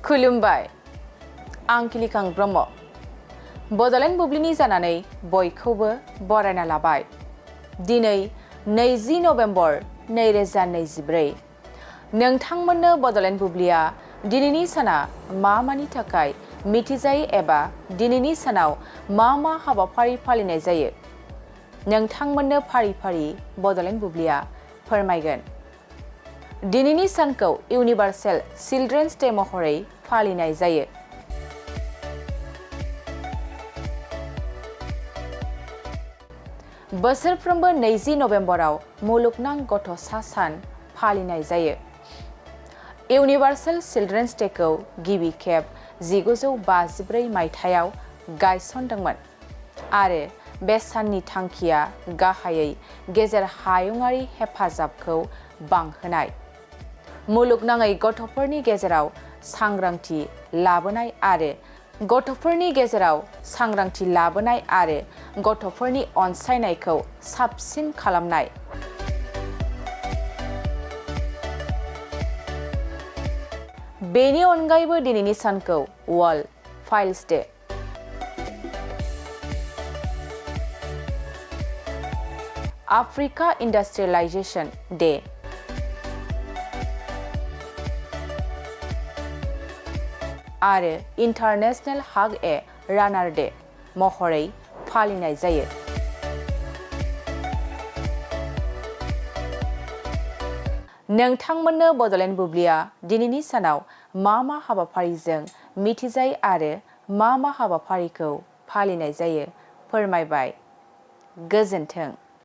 खुलुमबाय आं किलिकां ब्रह्म बड'लेण्ड बुब्लिनि जानानै बयखौबो बरायना लाबाय दिनै 20 नभेम्बर 2024 नोंथांमोननो बड'लेण्ड बुब्लिया दिनैनि साना मानि थाखाय मिथिजायो एबा दिनैनि सानाव मा हाबाफारि फालिनाय जायो नोंथांमोननो फारि फारि बड'लेण्ड बुब्लिया फोरमायगोन दिनैनि सानखौ इउनिभार्सेल चिल्ड्रेन्स डे महरै फालिनाय जायो बोसोरफ्रोमबो 20 नभेम्बराव मुलुगनां गथ'सा सान फालिनाय जायो इउनिभार्सेल चिल्ड्रेन्स डेखौ गिबि खेब 1954 मायथाइयाव गायसनदोंमोन आरो बे साननि थांखिया गाहायै गेजेर हायुंआरि हेफाजाबखौ बांहोनाय मुलुगनाङै गथ'फोरनि गेजेराव सांग्रांथि लाबोनाय आरो गथ'फोरनि अनसायनायखौ साबसिन खालामनाय बेनि अनगायैबो दिनैनि सानखौ World Files Day Africa Industrialization Day आरो इन्टारनेशनेल हाग ए रानार डे महरै फालिनाय जायो नोंथांमोननो बड'लेण्ड बुब्लिया दिनैनि सानाव मा हाबाफारिजों मिथिजायो आरो मा हाबाफारिखौ फालिनाय जायो फोरमायबाय गोजोन्थों